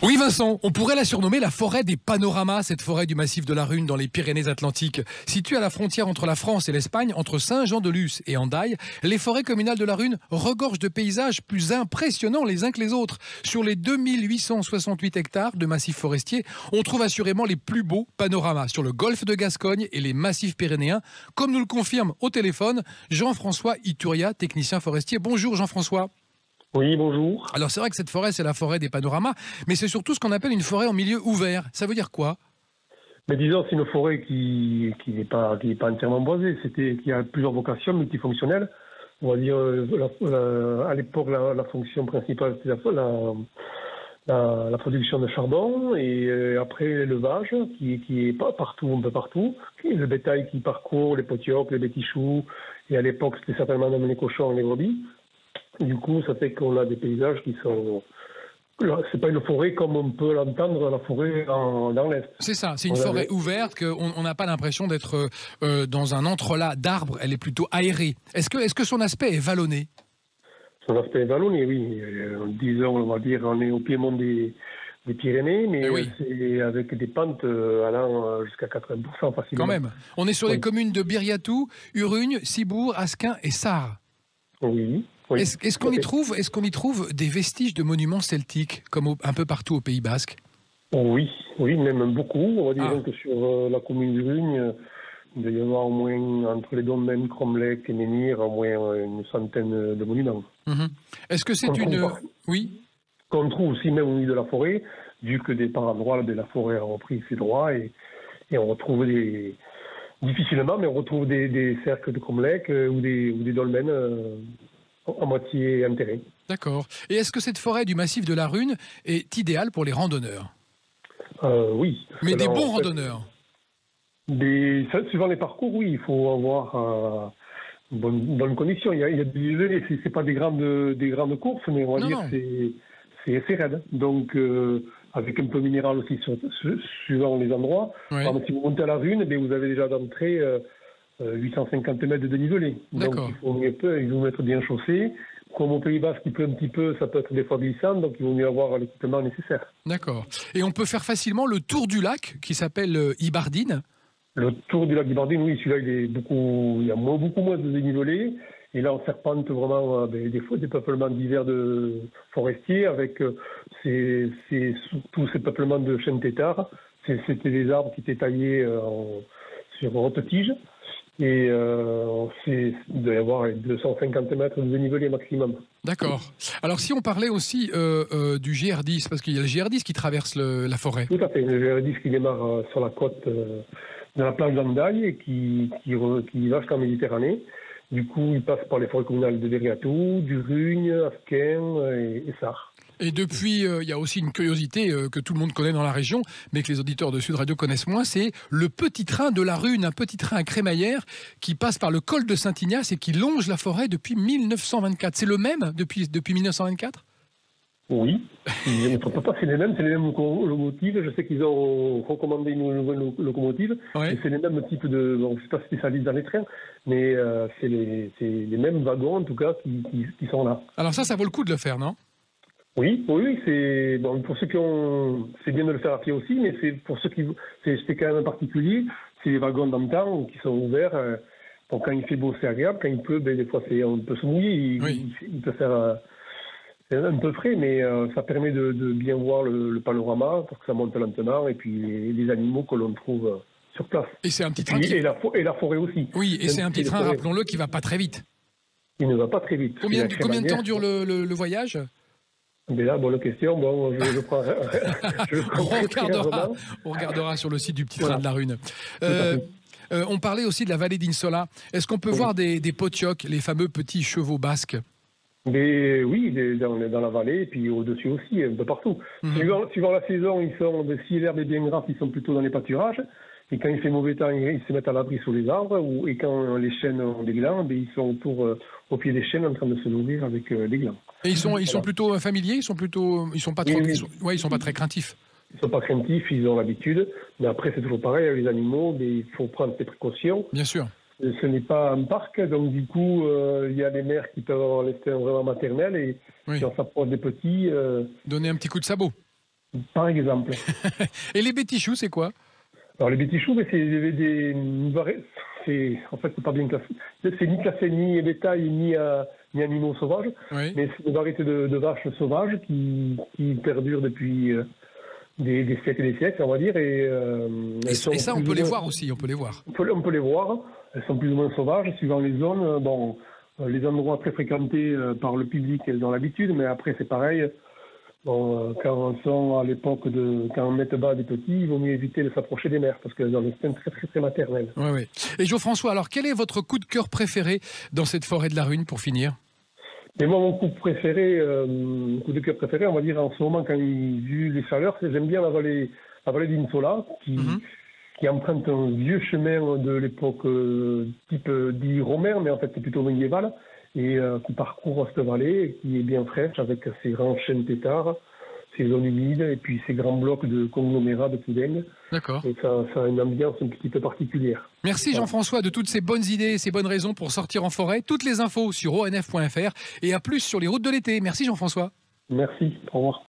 Oui Vincent, on pourrait la surnommer la forêt des panoramas, cette forêt du massif de la Rhune dans les Pyrénées-Atlantiques. Située à la frontière entre la France et l'Espagne, entre Saint-Jean-de-Luz et Hendaye, les forêts communales de la Rhune regorgent de paysages plus impressionnants les uns que les autres. Sur les 2868 hectares de massifs forestiers, on trouve assurément les plus beaux panoramas sur le golfe de Gascogne et les massifs pyrénéens, comme nous le confirme au téléphone Jean-François Ituria, technicien forestier. Bonjour Jean-François. Oui, bonjour. Alors c'est vrai que cette forêt, c'est la forêt des panoramas, mais c'est surtout ce qu'on appelle une forêt en milieu ouvert. Ça veut dire quoi? Mais disons, c'est une forêt qui n'est pas entièrement boisée, qui a plusieurs vocations multifonctionnelles. On va dire, à l'époque, la fonction principale, c'était la production de charbon, et après l'élevage, qui est pas partout, un peu partout. Et le bétail qui parcourt, les potiocs, les bétichoux, et à l'époque, c'était certainement même les cochons et les brebis. Du coup, ça fait qu'on a des paysages qui sont... C'est pas une forêt comme on peut l'entendre, la forêt dans l'Est. C'est ça, c'est une forêt ouverte, qu'on n'a pas l'impression d'être dans un entrelac d'arbres, elle est plutôt aérée. Est-ce que son aspect est vallonné? Son aspect est vallonné, oui. Disons, on va dire, on est au piémont des Pyrénées, mais oui, c'est avec des pentes allant jusqu'à 80% facilement. Quand même. On est sur les communes de Biriatou, Urugne, Ciboure, Asquin et Sarre. Oui. Oui. Est-ce qu'on y trouve des vestiges de monuments celtiques, comme un peu partout au Pays Basque? Oui, même beaucoup. On va dire que sur la commune d'Urugne, il doit y avoir au moins, entre les domaines Cromlech et Menhir, au moins une centaine de monuments. Est-ce que c'est Oui. Qu'on trouve aussi même au milieu de la forêt, vu que par endroits, la forêt a repris ses droits, et on retrouve difficilement, mais on retrouve des cercles de Cromlech ou des dolmens à moitié enterré. D'accord. Et est-ce que cette forêt du massif de la Rhune est idéale pour les randonneurs? Oui. Mais des bons randonneurs? Suivant les parcours, oui, il faut avoir une bonne condition. Il y a des c'est pas des grandes courses, mais on va dire c'est assez raide. Donc, avec un peu minéral aussi suivant les endroits. Oui. Par exemple, si vous montez à la Rhune, vous avez déjà d'entrée 850 mètres de dénivelé. Donc il faut mieux mettre bien chaussé. Comme au Pays Basque, il pleut un petit peu, ça peut être des fois glissant, donc il vaut mieux avoir l'équipement nécessaire. D'accord. Et on peut faire facilement le tour du lac, qui s'appelle Ibardine? Le tour du lac d'Ibardine, oui, celui-là, il y a beaucoup moins de dénivelé. Et là, on serpente vraiment des fois des peuplements divers de forestiers, avec surtout ces peuplements de chênes têtards. C'était des arbres qui étaient taillés sur haute tige. Et il doit y avoir 250 mètres de dénivelé maximum. D'accord. Alors si on parlait aussi du GR10, parce qu'il y a le GR10 qui traverse la forêt. Tout à fait, le GR10 qui démarre sur la côte de la plage d'Hendaye et qui va jusqu'en Méditerranée. Du coup, il passe par les forêts communales de Biriatou, d'Urugne, Asquin et Sarre. Et depuis, il y a aussi une curiosité que tout le monde connaît dans la région, mais que les auditeurs de Sud Radio connaissent moins, c'est le petit train de la Rhune, un petit train à crémaillère qui passe par le col de Saint-Ignace et qui longe la forêt depuis 1924. C'est le même depuis 1924? Oui, je ne trompe pas, c'est les mêmes locomotives. Je sais qu'ils ont recommandé une nouvelle locomotive, et c'est les mêmes types de... Bon, je ne suis pas spécialiste dans les trains, mais c'est les mêmes wagons en tout cas qui sont là. Alors ça vaut le coup de le faire, non? Oui, c'est bon pour ceux c'est bien de le faire à pied aussi, mais c'est pour ceux c'est quand même particulier. C'est les wagons d'antan qui sont ouverts. Donc quand il fait beau, c'est agréable. Quand il pleut, des fois on peut se mouiller. Il peut faire un peu frais, mais ça permet de bien voir le panorama parce que ça monte lentement, et puis les animaux que l'on trouve sur place. Et c'est un petit train et la forêt aussi. Oui, et c'est un petit train, rappelons-le, qui va pas très vite. Il ne va pas très vite. Combien de temps dure le voyage? Mais là, bonne question. Bon, je prends. On regardera sur le site du petit train de la Rhune. On parlait aussi de la vallée d'Insola. Est-ce qu'on peut voir des potiocs, les fameux petits chevaux basques? Mais oui, dans la vallée, et puis au-dessus aussi, un peu partout. Suivant la saison, si l'herbe est bien grasse, ils sont plutôt dans les pâturages. Et quand il fait mauvais temps, ils se mettent à l'abri sous les arbres. Et quand les chênes ont des glands, ils sont au pied des chênes en train de se nourrir avec des glands. Et ils sont plutôt familiers, ils sont pas trop, ils sont pas très craintifs. Ils sont pas craintifs, ils ont l'habitude. Mais après, c'est toujours pareil, les animaux, il faut prendre des précautions. Bien sûr. Ce n'est pas un parc, donc du coup, il y a des mères qui peuvent avoir l'instinct vraiment maternel, et si on s'approche des petits... Donner un petit coup de sabot. par exemple. Et les bêtichoux, c'est quoi? Alors les bêtichoux, mais en fait, c'est pas bien classé. C'est ni classé ni bétail ni animaux sauvages, Oui. mais c'est une variété de vaches sauvages qui perdurent depuis des siècles et des siècles, on va dire. Et ça, on peut les voir aussi, on peut les voir. On peut les voir. Elles sont plus ou moins sauvages, suivant les zones. Bon, les endroits très fréquentés par le public, elles ont l'habitude, mais après, c'est pareil. Bon, quand on sont à l'époque quand on met bas des petits, il vaut mieux éviter de s'approcher des mères parce qu'elles ont des instinct très, très, très maternel. Oui, oui. Et Jean-François, alors quel est votre coup de cœur préféré dans cette forêt de la Rune pour finir? Mais moi, mon coup de cœur préféré, on va dire en ce moment, vu les chaleurs, j'aime bien la vallée d'Insola, qui emprunte un vieux chemin de l'époque type dit romain, mais en fait c'est plutôt médiéval, et qui parcourt cette vallée, qui est bien fraîche, avec ses grands chênes têtards, ses zones humides, et puis ces grands blocs de conglomérats de poudingue. D'accord. Et ça a une ambiance un petit peu particulière. Merci Jean-François de toutes ces bonnes idées et ces bonnes raisons pour sortir en forêt. Toutes les infos sur onf.fr et à plus sur les routes de l'été. Merci Jean-François. Merci, au revoir.